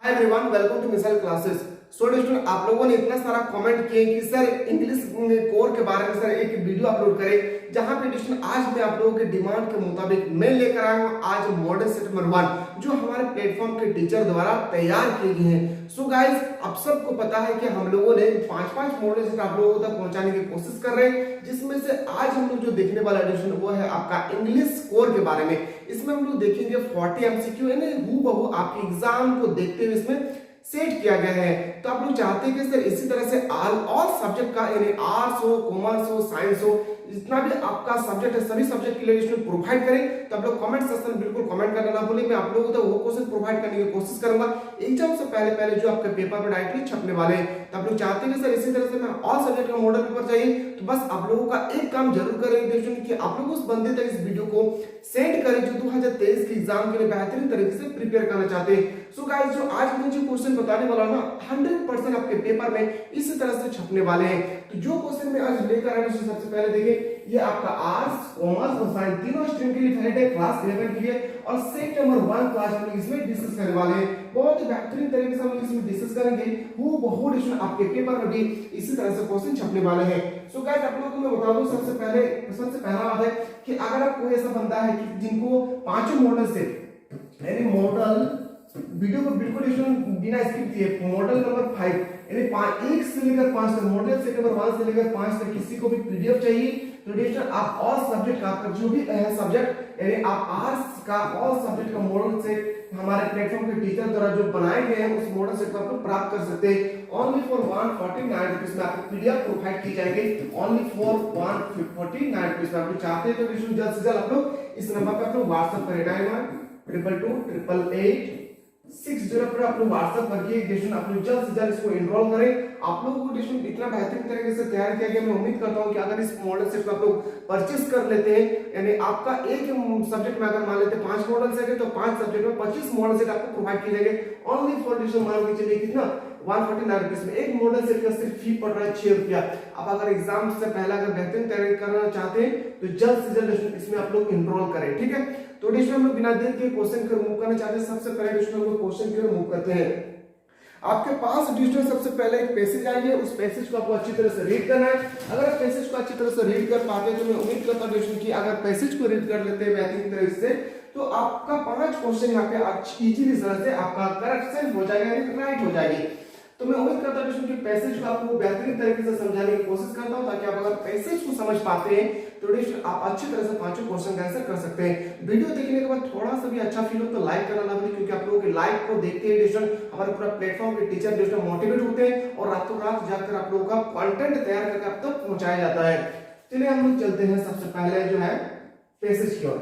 Hi everyone, welcome to missile classes. So student, आप लोगों ने इतना सारा कमेंट किए कि सर इंग्लिश कोर के बारे में सर एक वीडियो अपलोड करें, जहां पे स्टूडेंट आज मैं आप लोगों के डिमांड के मुताबिक मैं लेकर आया हूं आज मॉडल सेट नंबर 1 जो हमारे प्लेटफॉर्म के टीचर द्वारा तैयार किए गए हैं। सो गाइस, आप सबको पता है कि हम लोगों ने 5-5 मॉडल सेट आप लोगों तक पहुंचाने की कोशिश कर रहे हैं, जिसमें से आज हम लोग जो देखने वाला एडिशन वो है आपका इंग्लिश कोर के बारे में। इसमें हम लोग देखेंगे 40 एमसीक्यू यानी हूबहू आपके एग्जाम को देखते हुए इसमें सेट किया गया है। तो आप लोग चाहते हैं कि सर इसी तरह से ऑल सब्जेक्ट का यानी आर्ट्स हो, कॉमर्स हो, साइंस हो, जितना भी आपका सब्जेक्ट है सभी सब्जेक्ट के लिए इसमें प्रोवाइड करें। तो आप लोग कमेंट सेक्शन में बिल्कुल कमेंट करना ना भूलें। मैं आप लोगों को तो वो क्वेश्चन प्रोवाइड करने की कोशिश करूंगा एग्जाम से पहले जो आपके पेपर में डायरेक्टली छपने वाले हैं। तो आप लोग चाहते हैं कि सर इसी तरह से मैं ऑल सब्जेक्ट का मॉडल पेपर चाहिए, तो बस आप लोगों का एक काम जरूर करें कि आप लोग उस बंदे तक इस वीडियो को सेंड करें जो 2023 के एग्जाम के लिए बेहतरीन तरीके से प्रिपेयर करना चाहते हैं। सो गाइस, जो आज मैं जो क्वेश्चन बताने वाला हूं ना 100% आपके पेपर में इसी तरह से छपने वाले हैं। तो जो क्वेश्चन मैं आज लेकर आया हूं सबसे पहले देखिए, ये आपका आर्ट्स, कॉमर्स और साइंस तीनों स्ट्रीम के लिए वैलिड है क्लास 11 के लिए, और सेट नंबर 1 क्लास हम लोग इसमें डिस्कस करने वाले हैं। बहुत ही बेहतरीन तरीके से हम लोग इसमें डिस्कस करेंगे। वो बहुत इसमें आपके पेपर में भी इसी तरह से क्वेश्चन छपने वाले हैं। सो गाइस, आप लोगों को मैं बता दूं सबसे पहला बात है कि अगर आप कोई ऐसा बंदा है कि जिनको पांचों मॉडल से यानी मॉडल वीडियो को बिल्कुल बिना स्किप किए मॉडल नंबर 5 यानी 1 से लेकर 5 तक मॉडल सेट नंबर 1 से लेकर 5 तक किसी को भी पीडीएफ चाहिए, तो डिस्टर आप ऑल सब्जेक्ट का आपका जो भी है सब्जेक्ट यानी आप आर्ट्स का ऑल सब्जेक्ट का मॉडल सेट हमारे प्लेटफॉर्म के टीचर द्वारा जो बनाए गए हैं उस मॉडल सेट को आप लोग प्राप्त कर सकते हैं। ओनली फॉर 149 रुपीस में आपको पीडीएफ प्रोवाइड की जाएगी। ओनली फॉर 149 रुपीस में आप लोग चाहते हैं तो जल्द से जल्द आप लोग इस नंबर पर आप लोग व्हाट्सएप पर 222888 60 पर आप लोग व्हाट्सएप करके एडिशन आप लोग जल्द से जल्द इसको एनरोल करें। आप लोगों को एडिशन इतना बेहतरीन तरीके से तैयार किया गया, मैं उम्मीद करता हूं कि अगर इस मॉडल सेट को आप लोग परचेस कर लेते हैं यानी आपका एक सब्जेक्ट में अगर मान लेते हैं 5 मॉडल सेट है तो 5 सब्जेक्ट में 25 मॉडल सेट आपको प्रोवाइड किए जाएंगे। ओनली फॉर एडिशन मान के चलिए कितना 149 रुपीस में एक मॉडल सेट का सिर्फ फी पड़ रहा है 6 रुपया। आप अगर एग्जाम से पहले अगर बेहतरीन तैयारी करना चाहते हैं तो जल्द से जल्द इसमें आप लोग एनरोल करें, ठीक है। तो डिस्ट्रिक्ट हम लोग बिना देर के क्वेश्चन को मूव करना चाहते हैं। सबसे पहले डिस्ट्रिक्ट हम लोग क्वेश्चन की ओर मूव करते हैं। आपके पास डिस्ट्रिक्ट सबसे पहले एक पैसेज आएंगे, उस पैसेज को आपको अच्छी तरह से रीड करना है। अगर आप पैसेज को अच्छी तरह से रीड कर पाते हैं तो मैं उम्मीद करता हूं डिस्ट्रिक्ट की अगर पैसेज को रीड कर लेते हैं बेहतरीन तरीके से तो आपका 5 क्वेश्चन यहाँ पे इजीली तरह से आपका करेक्शन हो जाएगा यानी राइट हो जाएगी। तो मैं उम्मीद करता हूं कि पैसेज को आपको बेहतरीन तरीके से समझाने की कोशिश करता हूं ताकि आप अगर पैसेज को समझ पाते हैं तो आप अच्छी तरह से 5 क्वेश्चन का आंसर कर सकते हैं। वीडियो देखने के बाद थोड़ा सा भी अच्छा फील हो तो लाइक करना ना भूलें, क्योंकि आप लोगों के लाइक को देखते ही हमारे पूरा प्लेटफॉर्म के टीचर मोटिवेट होते हैं और रातों रात जाकर आप लोगों का कंटेंट तैयार करके आप तक पहुंचाया जाता है। चलिए हम लोग चलते हैं सबसे पहले जो है पैसेज की ओर।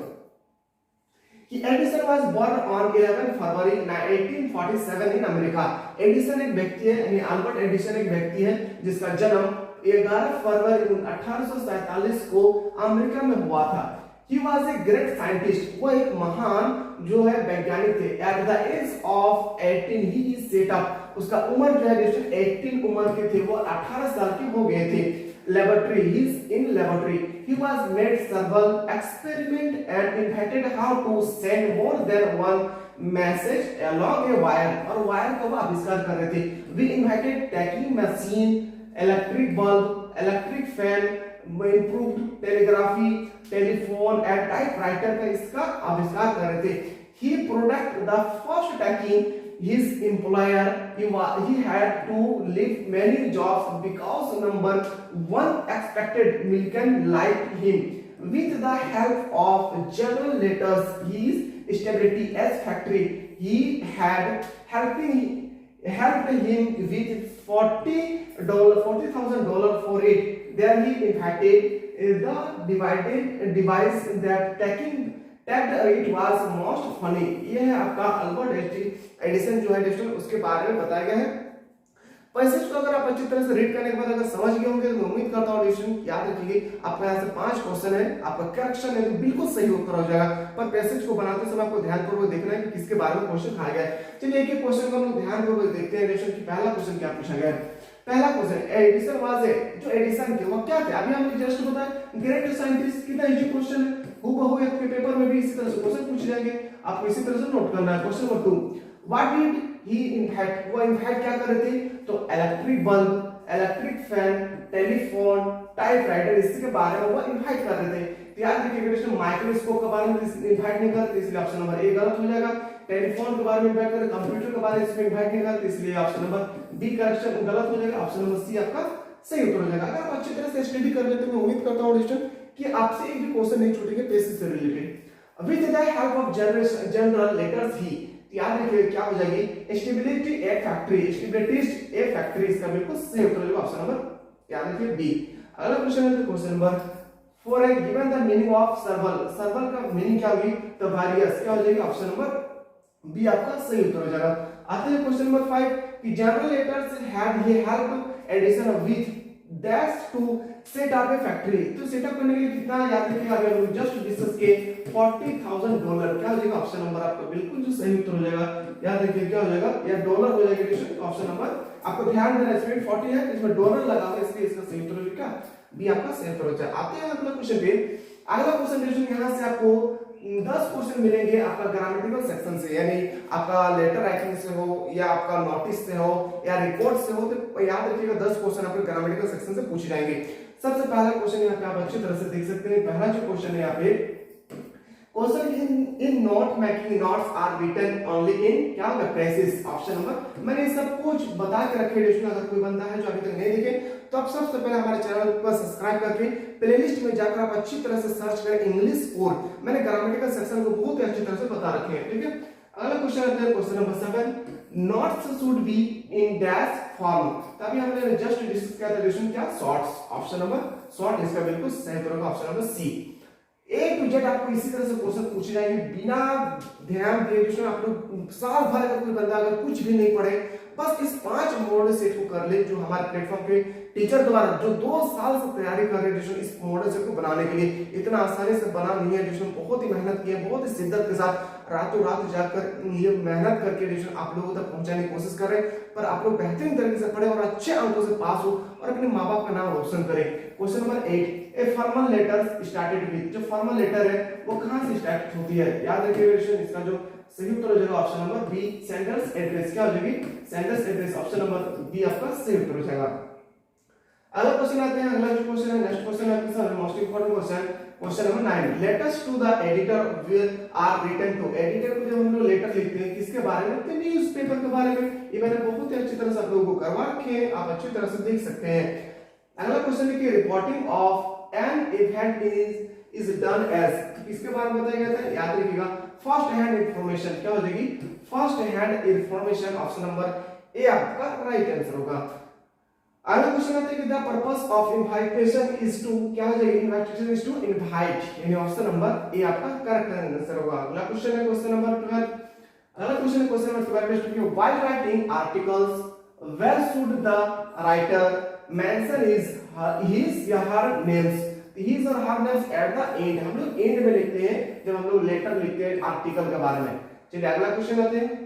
Edison was born on 11 February 1847 in America. Edison एक व्यक्ति है यानी अल्बर्ट एडिसन एक व्यक्ति है जिसका जन्म 11 फरवरी 1847 को अमेरिका में हुआ था। He was a great scientist, वो एक महान जो है वैज्ञानिक थे। At the age of 18 he is set up, उसका उम्र जो है 18 उम्र के थे, वो 18 साल के हो गए थे। Laboratory, he is in laboratory. He was made several experiment and invented how to send more than one message along a wire, और वायर का वो आविष्कार कर रहे थे। We invented taking machine, electric bulb, electric fan, improved telegraphy, telephone and typewriter का इसका आविष्कार कर रहे थे। He produced the first taking his employer, he had to leave many jobs because number one expected Milken liked him. With the help of General Letters, his stability as factory, he had helped him with $40,000 for it. There he invented the divided device that tagged it was most funny. ये है आपका Albert Edison जो है district उसके बारे में बताया गया है। पैसेज को अगर आप अच्छी तरह से रीड करने के बाद अगर समझ गए होंगे तो मैं उम्मीद करता हूं डिस्ट्रिक्ट याद रखिए आपका यहाँ से 5 क्वेश्चन है, आपका करेक्शन है तो बिल्कुल सही उत्तर हो जाएगा। पर पैसेज को बनाते समय आपको ध्यानपूर्वक देखना है कि किसके बारे में क्वेश्चन खाया गया है। चलिए एक एक क्वेश्चन को हम लोग ध्यानपूर्वक देखते हैं। डिस्ट्रिक्ट की पहला क्वेश्चन क्या पूछा गया है। पहला क्वेश्चन एडिसन वाज ए, जो एडिसन थे वो क्या थे अभी हमने जस्ट बताया ग्रेट साइंटिस्ट। कितना इजी क्वेश्चन है, हूबहू आपके पेपर में भी इसी तरह से क्वेश्चन पूछे जाएंगे, आपको इसी तरह से नोट करना है। Question number 2, what did he invent, वो इन्वेंट क्या कर रहे थे, तो electric bulb, electric fan, telephone, typewriter, इसके बारे में वो इन्वेंट कर रहे थे। याद रखिए माइक्रोस्कोप के बारे में इन्वेंट नहीं करते, इसलिए ऑप्शन नंबर ए गलत हो जाएगा। टेलीफोन के बारे में इन्वेंट करते, कंप्यूटर के बारे में इसमें इन्वेंट नहीं करते, इसलिए ऑप्शन नंबर बी करेक्शन गलत हो जाएगा। ऑप्शन नंबर सी आपका सही उत्तर हो जाएगा। अगर आप अच्छी तरह से स्टडी कर लेते हैं, मैं उम्मीद करता हूं स्टूडेंट कि आपसे एक भी क्वेश्चन नहीं छूटेंगे बेसिस से related. With the help of general letters ही, याद रखिए क्या हो जाएगी, stability a factory, stability a factory, इसका बिल्कुल सही उत्तर हो जाएगा ऑप्शन नंबर याद रखिए बी। अगला क्वेश्चन है क्वेश्चन नंबर 4 है, गिवन द मीनिंग ऑफ सर्वल, सर्वल का मीनिंग क्या होगी, तो वेरियस, क्या हो जाएगी ऑप्शन नंबर बी आपका सही उत्तर हो जाएगा। आते हैं क्वेश्चन नंबर 5 कि जनरल लेटर्स हैड ये help edition of with that's to set up a factory, तो सेटअप करने के लिए कितना याद रखिएगा, अभी हम जस्ट डिस्कस के $40,000, क्या हो जाएगा ऑप्शन नंबर आपका बिल्कुल जो सही उत्तर हो जाएगा, याद रखिए क्या हो जाएगा, या डॉलर हो जाएगा, ऑप्शन नंबर आपको ध्यान देना, इसमें 40 है, इसमें डॉलर लगा हुआ है, इसलिए इसका सही उत्तर हो जाएगा बी आपका सही उत्तर हो जाएगा। आते हैं अगला क्वेश्चन पे। अगला क्वेश्चन यहां से आपको 10 क्वेश्चन मिलेंगे आपका ग्रामेटिकल सेक्शन से, यानी आपका लेटर राइटिंग से हो या आपका नोटिस से हो या रिपोर्ट से हो, तो याद रखिएगा 10 क्वेश्चन आपके ग्रामेटिकल सेक्शन से पूछे जाएंगे। सबसे पहला क्वेश्चन यहाँ पे आप अच्छी तरह से देख सकते हैं। पहला जो क्वेश्चन है यहाँ पे, question in note making notes are written only in, क्या होगा, प्रेसेस, ऑप्शन नंबर। मैंने सब कुछ बता के रखे हैं, अगर कोई बंदा है जो अभी तक नहीं देखे तो आप सबसे पहले हमारे चैनल को सब्सक्राइब करके प्लेलिस्ट में जाकर आप अच्छी तरह से सर्च करें इंग्लिश कोड, मैंने ग्रामेटिकल सेक्शन को बहुत ही अच्छी तरह से बता रखे हैं, ठीक है। अगला क्वेश्चन आता है question number 7, notes should be in dash form, तभी हमने जस्ट डिस्कस किया था क्वेश्चन क्या, शॉर्ट्स, ऑप्शन नंबर शॉर्ट, इसका बिल्कुल सही उत्तर होगा option number C. A to Z आपको इसी तरह से क्वेश्चन पूछे जाएंगे बिना ध्यान दिए, जिसमें आप लोग साल भर का कोई बंदा अगर कुछ भी नहीं पढ़े, बस इस 5 मॉडल सेट को कर ले, जो हमारे प्लेटफॉर्म पे टीचर द्वारा जो 2 साल से तैयारी कर रहे हैं जिसमें इस मॉडल सेट को बनाने के लिए, इतना आसानी से बना नहीं है, जिसमें बहुत ही मेहनत की है, बहुत ही शिद्दत के साथ रातों रात जाकर ये मेहनत करके जिसमें आप लोगों तक पहुंचाने की कोशिश कर रहे हैं, पर आप लोग बेहतरीन तरीके से पढ़े और अच्छे अंकों से पास हो और अपने माँ बाप का नाम रोशन करें। Question number 8, a formal letter started with, जो फॉर्मल लेटर है वो कहां से स्टार्ट होती है, याद रखिएगा इसका जो सही उत्तर हो जाएगा option number B, sender's address, क्या हो जाएगी, sender's address, option number B आपका सही उत्तर हो जाएगा। अगला क्वेश्चन आते हैं, अगला जो क्वेश्चन है, नेक्स्ट क्वेश्चन है आपके सामने most important question, question number 9, letters to the editor will are written to, editor को जब हम लोग लेटर लिखते हैं किसके बारे में, तो न्यूज़पेपर के बारे में, ये मैंने बहुत ही अच्छी तरह से आप लोगों को करवा रखे हैं, आप अच्छी तरह से देख सकते हैं। अगला क्वेश्चन है कि reporting of an event is done as, किसके बारे में बताया गया था, याद रखिएगा फर्स्ट हैंड इंफॉर्मेशन, क्या हो जाएगी, first hand information, option number A आपका राइट आंसर होगा। अगला क्वेश्चन आता है कि the purpose of invitation is to, क्या हो जाएगी, इनवाइटेशन इज टू इनवाइट, यानी ऑप्शन नंबर ए आपका करेक्ट आंसर होगा। अगला क्वेश्चन है क्वेश्चन नंबर 12, अगला क्वेश्चन है क्वेश्चन नंबर 12 कि while writing articles where should the writer mention his या हर नेम्स, हिज और her names at the end, हम लोग एंड में लिखते हैं जब हम लोग लेटर लिखते हैं आर्टिकल के बारे में। चलिए अगला क्वेश्चन आते हैं,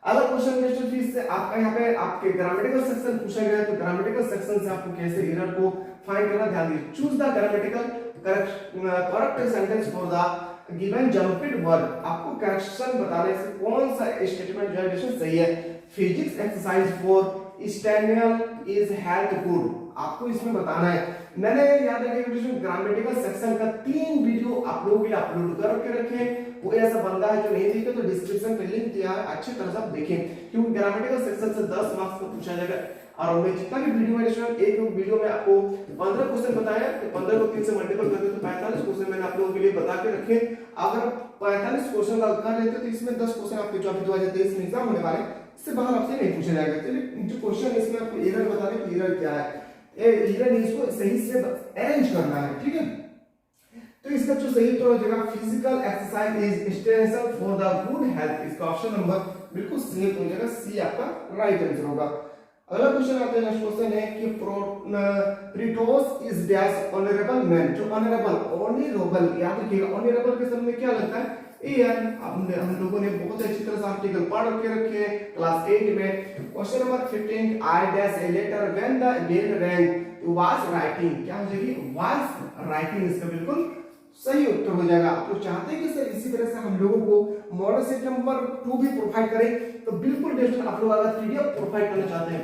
अगला क्वेश्चन क्वेश्चन फीस से आपका यहाँ पे आपके ग्रामेटिकल सेक्शन पूछा गया है, तो ग्रामेटिकल सेक्शन से आपको कैसे एरर को फाइंड करना, ध्यान दीजिए। Choose the grammatical correct sentence for the given jumped word, आपको करेक्शन बताने से कौन सा स्टेटमेंट जो है सही है। Physics exercise 4 standard is health good, आपको इसमें बताना है। मैंने याद रखिए ग्रामेटिकल सेक्शन का 3 वीडियो आप लोगों के लिए अपलोड करके रखे, वो ऐसा बंदा है जो नहीं देखे तो डिस्क्रिप्शन पे लिंक दिया है, अच्छी तरह से आप देखें, क्योंकि ग्रामेटिकल सेक्शन से 10 मार्क्स का पूछा जाएगा। और मैं जितना भी वीडियो मैंने एक वीडियो में आपको 15 क्वेश्चन बताया, तो 15 को 3 से मल्टीपल करके तो 45 क्वेश्चन मैंने आप लोगों के लिए बता के रखे। अगर 45 क्वेश्चन का कर लेते तो इसमें 10 क्वेश्चन आपके जो अभी 2023 में एग्जाम होने वाले इससे बाहर आपसे नहीं पूछा जाएगा। चलिए जो क्वेश्चन है इसमें आपको एरर बताने की एरर क्या है, एरर इसको सही से अरेंज करना है, ठीक है। तो इसका जो सही उत्तर हो जाएगा physical exercise is essential for the good health, इसका ऑप्शन नंबर बिल्कुल सही हो जाएगा, सी आपका राइट आंसर होगा। अगला क्वेश्चन आता है, नेक्स्ट क्वेश्चन है कि प्रीटोस इज डैश ऑनरेबल मैन, जो ऑनरेबल ऑनरेबल याद रखिएगा, ऑनरेबल के शब्द में क्या लगता है, हम लोगों ने बहुत अच्छी तरह से आर्टिकल पढ़ रखे क्लास 8 में। Question number 15, I dash a letter when the bell rang was writing, क्या हो जाएगी, वाज राइटिंग, इसका बिल्कुल सही उत्तर हो जाएगा। आप लोग चाहते हैं कि सर इसी तरह से हम लोगों को मॉडल सेट नंबर 2 भी प्रोवाइड करें तो बिल्कुल बेस्ट। आप लोग अगर पीडीएफ प्रोवाइड करना चाहते हैं,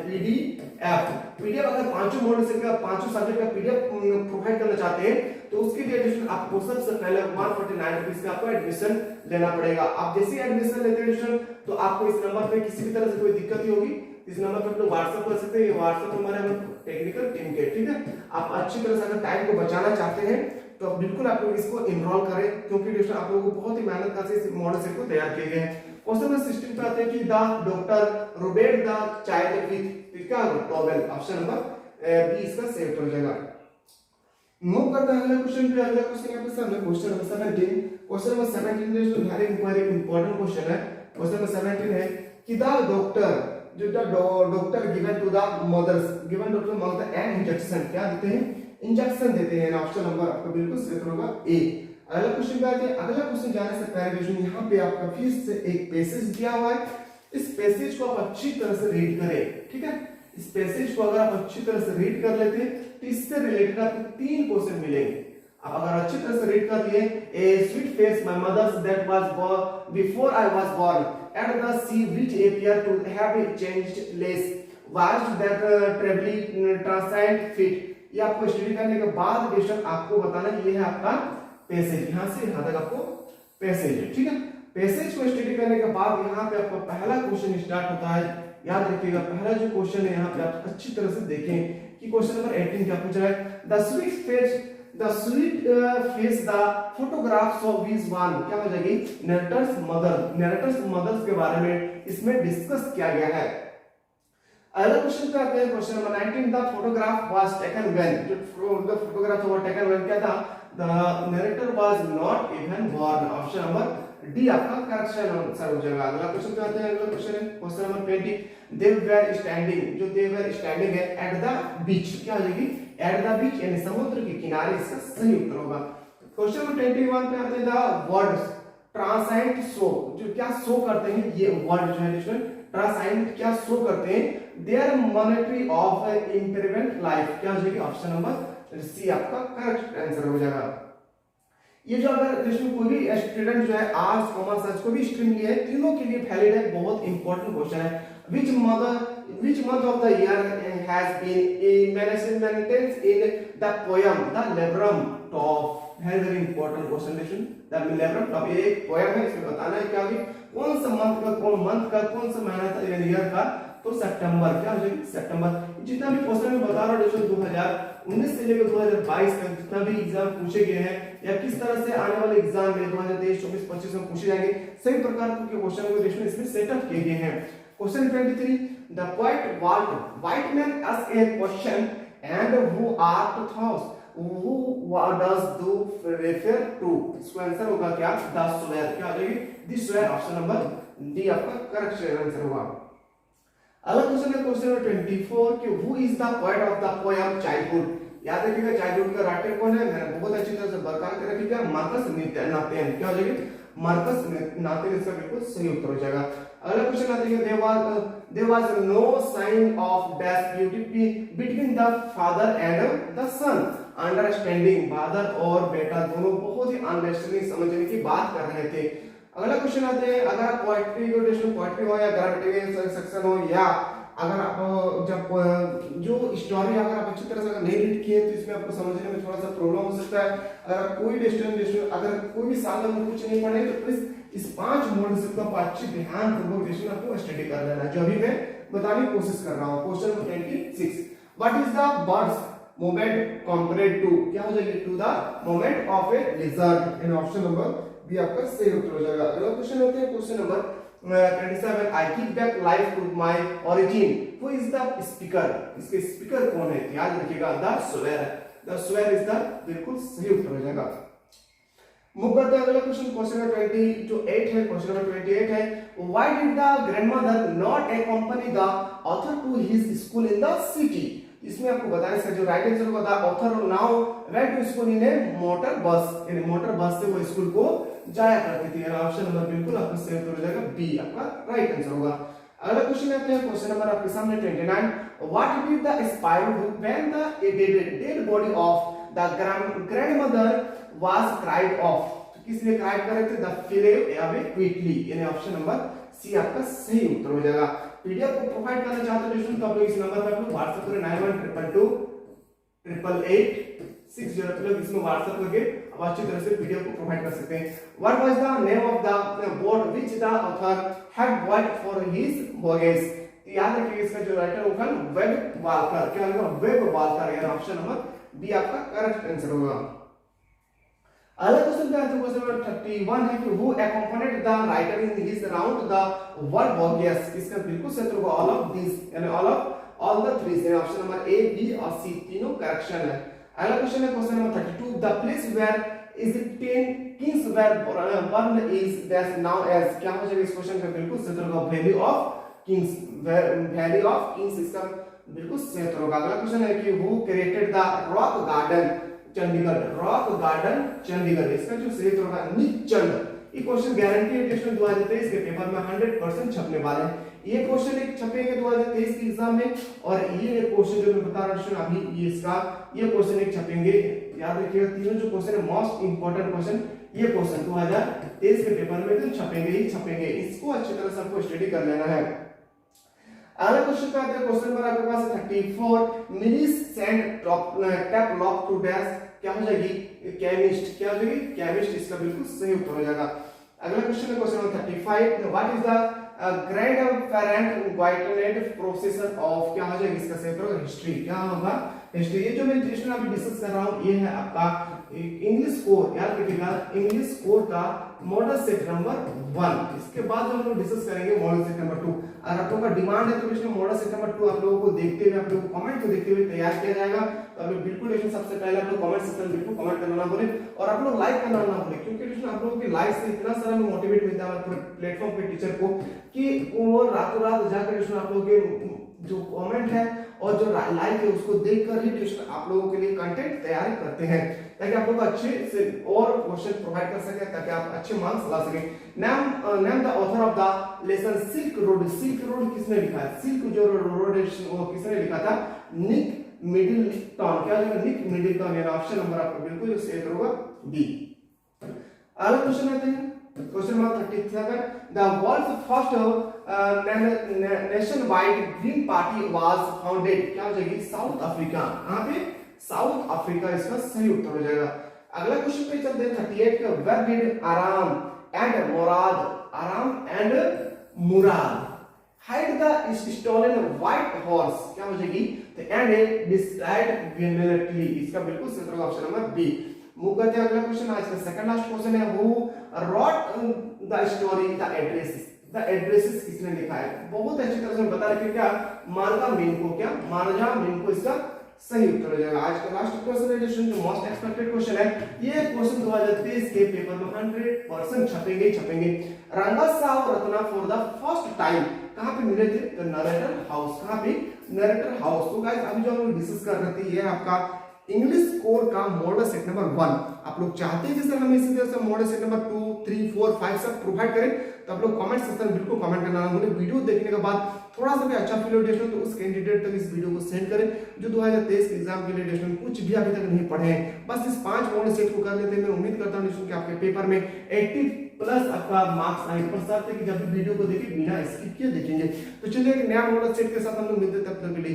पीडीएफ अगर पांचों मॉडल सेट का पांचों सब्जेक्ट का पीडीएफ प्रोवाइड करना चाहते हैं तो उसके लिए एडमिशन आपको सबसे पहले 149 रुपीस का आपको एडमिशन लेना पड़ेगा। आप जैसे एडमिशन लेते हैं एडमिशन तो आपको इस नंबर पे किसी भी तरह से कोई दिक्कत नहीं होगी, इस नंबर पे आप लोग व्हाट्सएप कर सकते हैं। ये व्हाट्सएप नंबर है टेक्निकल टीम के, ठीक है। आप अच्छी तरह से अगर टाइम को बचाना चाहते हैं तो बिल्कुल आप लोग इसको इनरोल करें, क्योंकि एडमिशन आप लोगों को बहुत ही मेहनत करके इस मॉडल सेट को तैयार किए गए हैं। क्वेश्चन नंबर 16 पे आते हैं कि the doctor rubbed the child with क्या टॉवेल, ऑप्शन नंबर बी इसका सेव हो जाएगा। मूव करते हैं अगले क्वेश्चन पे। अगला क्वेश्चन यहाँ पे सामने क्वेश्चन नंबर 17। क्वेश्चन नंबर 17 जो वेरी इंपॉर्टेंट क्वेश्चन है। क्वेश्चन नंबर 17 है कि द डॉक्टर जो the doctor given to the mothers, given doctor mother an injection, क्या देते हैं, इंजेक्शन देते हैं। ऑप्शन नंबर आपका बिल्कुल सही होगा ए। अगला क्वेश्चन पे आते हैं। अगला क्वेश्चन जाने से पहले देखिए यहाँ पे आपका फिर से एक पैसेज दिया हुआ है। इस पैसेज को आप अच्छी तरह से रीड करें, ठीक है। इस पैसेज को अगर आप अच्छी तरह से रीड कर लेते हैं तो इससे रिलेटेड आपको 3 क्वेश्चन मिलेंगे। आप अगर अच्छी तरह से रीड कर लिए, a sweet face my mother's that was born before I was born at the sea which appear to have changed less was that travelling transcend fit. ये आपको स्टडी करने के बाद बेशक आपको बताना कि ये है आपका पैसेज, यहां से यहां तक आपको पैसेज है, ठीक है। पैसेज को स्टडी करने के बाद यहाँ पे आपका पहला क्वेश्चन स्टार्ट होता है। याद रखिएगा पहला जो क्वेश्चन है यहाँ पे आप अच्छी तरह से देखें कि क्वेश्चन नंबर 18 क्या पूछ रहा है। The sweet face the photographs of his one, क्या हो जाएगी, नरेटर्स मदर्स के बारे में इसमें डिस्कस किया गया है। अगला क्वेश्चन पे आते हैं। Question number 19 the photograph was taken when, जो फोटोग्राफ वाज टेकन व्हेन क्या था, the narrator was not even born, option number D आपका करेक्शन आंसर हो जाएगा। अगला क्वेश्चन पे आते हैं। अगला क्वेश्चन है question number 20 they were standing, जो दे वर स्टैंडिंग है एट द बीच, क्या हो जाएगी, एट द बीच यानी समुद्र के किनारे, इसका सही उत्तर होगा। क्वेश्चन नंबर 21 पे आते हैं द वर्ड्स ट्रांसाइंट शो, जो क्या शो करते हैं, ये वर्ड जो है इसमें ट्रांसाइंट क्या शो करते हैं, their monetary of improvement life, क्या हो जाएगी, ऑप्शन नंबर सी आपका करेक्ट आंसर हो जाएगा। ये जो अगर इसमें कोई भी स्टूडेंट जो है आर्ट्स कॉमर्स साइंस कोई भी स्ट्रीम लिया है, तीनों के लिए वैलिड है, बहुत इंपॉर्टेंट क्वेश्चन है। which month of the year has been mentioned in the poem the Labrum Top, very important question question। the Labrum Top ये एक पोएम है, इसमें बताना है क्या कि कौन सा मंथ का कौन सा महीना था ईयर का, तो सितंबर, क्या हो जाएगी, सितंबर। जितना भी क्वेश्चन मैं बता रहा हूँ 2019 से लेकर 2022 तक जितना भी एग्जाम पूछे गए हैं या किस तरह से आने वाले एग्जाम में 2023 24 25 में पूछे जाएंगे, सभी प्रकार के क्वेश्चन को देश में इसमें सेटअप किए गए हैं। Question 23 the poet Whiteman asked a question and who are to thoughts, who does do refer to, इसका आंसर होगा क्या, द स्वेयर, क्या हो जाएगी, the swear, option number D आपका करेक्ट आंसर होगा। अगला क्वेश्चन है क्वेश्चन नंबर 24 कि who is the poet of the poem childhood. याद रखिएगा चाइल्डहुड का राइटर कौन है, मैंने बहुत अच्छी तरह से बरकरार कर रखिएगा, मार्कस नातेन, क्या हो जाएगी, मार्कस नातेन, इसका बिल्कुल सही उत्तर हो जाएगा। अगला क्वेश्चन आते हैं there was no sign of dash beauty between the father and the son, understanding, father और बेटा दोनों बहुत ही अंडरस्टैंडिंग समझने की बात कर रहे थे। अगला क्वेश्चन आते हैं अगर आप पोएट्री हो या ग्रामेटिकल सेक्शन हो या अगर आप जब जो स्टोरी अगर आप अच्छी तरह से नहीं रीड किए तो इसमें आपको समझने में थोड़ा सा प्रॉब्लम हो सकता है। अगर कोई भी स्टूडेंट अगर कोई भी साल में कुछ नहीं पढ़े तो प्लीज इस 5 मॉडल से आप अच्छी ध्यान पूर्वक आपको स्टडी कर लेना, जो अभी मैं बताने की कोशिश कर रहा हूँ। Question number 26 what is the bird's moment compared to, क्या हो जाएगी, to the moment of a lizard, in option number B आपका सही उत्तर हो जाएगा। अगला क्वेश्चन होते हैं question number 27 I give back life to my origin, who is the speaker, इसके स्पीकर कौन है, याद रखिएगा द स्वेयर इज द बिल्कुल सही उत्तर हो जाएगा। मूव करते हैं अगला क्वेश्चन क्वेश्चन नंबर 28 है। क्वेश्चन नंबर 28 है why did the grandmother not accompany the author to his school in the city. इसमें आपको बताया इसका जो राइट आंसर होगा the author now went to school in a motor bus, यानी motor बस से वो स्कूल को जाया करती थी। ऑप्शन नंबर बिल्कुल आपका सही उत्तर हो जाएगा बी आपका राइट आंसर होगा। अगला क्वेश्चन आते हैं क्वेश्चन नंबर आपके सामने 29 what did the spiro do when the dead body of the grandmother was cried of, किस लिए क्राइम कर रहे थे? द फिले अवे क्विकली, यानी ऑप्शन नंबर सी आपका सही उत्तर हो जाएगा। पीडीएफ को प्रोवाइड करना चाहते हो स्टूडेंट तो आप लोग इस नंबर पर आप लोग व्हाट्सएप करें 91228886 लोग इसमें व्हाट्सएप करके आप अच्छी तरह से पीडीएफ को प्रोवाइड कर सकते हैं। What was the name of the boat which the author had bought for his voyage? याद रखिए इसका जो राइटर होगा वेब वाल्कर, क्या होगा? वेब वाल्कर, यानी ऑप्शन नंबर बी आपका करेक्ट आंसर होगा। अगला क्वेश्चन क्या है? क्वेश्चन नंबर 31 है कि who accompanied the writer in his round the word voyages? इसका बिल्कुल सही उत्तर होगा ऑल ऑफ दिस, यानी ऑल द थ्री, यानी ऑप्शन नंबर ए, बी और सी तीनों करेक्शन है। अगला क्वेश्चन है question number 32 the place where is 10 kings where burn is that now as? क्या हो जाएगा इस क्वेश्चन का? बिल्कुल सही उत्तर होगा valley of Kings, valley of Kings इसका बिल्कुल सही उत्तर होगा। अगला क्वेश्चन है कि who created the rock garden Chandigarh? Rock garden Chandigarh, इसका जो सही उत्तर होगा निक चंद। ये क्वेश्चन गारंटी एडिशन 2023 के पेपर में 100% छपने वाले हैं। ये क्वेश्चन एक छपेंगे 2023 के एग्जाम में, और ये क्वेश्चन जो मैं बता रहा हूं अभी ये इसका ये क्वेश्चन एक छपेंगे। याद रखिएगा तीनों जो क्वेश्चन है मोस्ट इंपोर्टेंट क्वेश्चन, ये क्वेश्चन 2023 के पेपर में तो छपेंगे ही छपेंगे, इसको अच्छी तरह से आपको स्टडी कर लेना है। अगला क्वेश्चन पे आते हैं, क्वेश्चन नंबर आपके पास है 34 मिलिस send tap lock to dash? क्या हो जाएगी? केमिस्ट, क्या हो जाएगी? केमिस्ट, इसका बिल्कुल सही उत्तर हो जाएगा। अगला क्वेश्चन है question number 35 what is the grand parent ग्वाइटनेट प्रोसेसर ऑफ? क्या हो जाएगा इसका सही उत्तर? हिस्ट्री, क्या होगा? हिस्ट्री। ये जो मैं क्वेश्चन अभी डिस्कस कर रहा हूं ये है आपका इंग्लिश कोर, याद रखिएगा इंग्लिश कोर का मॉडल सेट नंबर 1। इसके बाद जो हम लोग डिस्कस करेंगे मॉडल सेट नंबर 2। अगर आप लोगों का डिमांड है तो इसमें मॉडल सेट नंबर 2 आप लोगों को देखते हुए, आप लोगों को कमेंट को देखते हुए तैयार किया जाएगा। तो आप लोग बिल्कुल इसमें सबसे पहले आप लोग कमेंट सेक्शन में बिल्कुल कमेंट करना ना भूलें, और आप लोग लाइक करना ना भूलें, क्योंकि इसमें आप लोगों की लाइक से इतना सारा मोटिवेट मिलता है प्लेटफॉर्म पे टीचर को कि वो रातों रात जाकर इसमें आप लोगों के जो कमेंट है और जो लाइक है उसको देखकर ही ट्यूशन आप लोगों के लिए कंटेंट तैयार करते हैं, ताकि आप लोग अच्छे से और क्वेश्चन प्रोवाइड कर सकें, ताकि आप अच्छे मार्क्स ला सकें। Name the author of the lesson silk road? Silk road किसने लिखा है? सिल्क जो रोड है वो किसने लिखा था? Nick Middleton. क्या होगा? निक मिडिलटन, यानी ऑप्शन नंबर आपको बिल्कुल सही होगा बी। अगला क्वेश्चन आते हैं question number 37 the world's first nationwide green party was founded? क्या हो जाएगी? South Africa. कहां पे? साउथ अफ्रीका, इसका सही उत्तर हो जाएगा। अगला क्वेश्चन पे चलते हैं 38 का where did Aram and Murad hide the stolen white horse? क्या हो जाएगी? एंड डिसाइड विनरली, इसका बिल्कुल सही उत्तर ऑप्शन नंबर बी। मूव करते हैं अगला क्वेश्चन, आज का सेकंड लास्ट क्वेश्चन है who wrote the story the addresses? The addresses किसने लिखा है? बहुत अच्छी तरह से बता रखे क्या? मार्गा मिनको, क्या? मार्गा मिनको इसका सही उत्तर हो जाएगा। आज का लास्ट क्वेश्चन है जो मोस्ट एक्सपेक्टेड क्वेश्चन है, ये क्वेश्चन 2023 के पेपर में 100% छपेंगे छपेंगे। रंगासाव रत्ना फॉर द फर्स्ट टाइम कहां पे मिले थे? तो नरेटर हाउस। कहां पे? Narrator house. तो गाइस अभी जो हम लोग डिस्कस कर रहे थे ये आपका इंग्लिश कोर का मॉडल सेट नंबर 1। आप लोग चाहते हैं जैसे हम इसी तरह से मॉडल सेट नंबर 2, 3, 4, 5 सब प्रोवाइड करें, तो आप लोग कमेंट सेक्शन में बिल्कुल कमेंट करना ना भूलें। वीडियो देखने के बाद थोड़ा सा भी अच्छा फील हो डेस्टन तो उस कैंडिडेट तक इस वीडियो को सेंड करें जो 2023 के एग्जाम के लिए डेस्टन कुछ भी अभी तक नहीं पढ़े हैं। बस इस 5 मॉडल सेट को कर लेते हैं। मैं उम्मीद करता हूं डेस्टन कि आपके पेपर में 80+ आपका मार्क्स आए, पर साथ है कि जब भी वीडियो को देखें बिना स्किप किए देखेंगे। तो चलिए एक नया मॉडल सेट के साथ हम लोग मिलते हैं, तब तक के लिए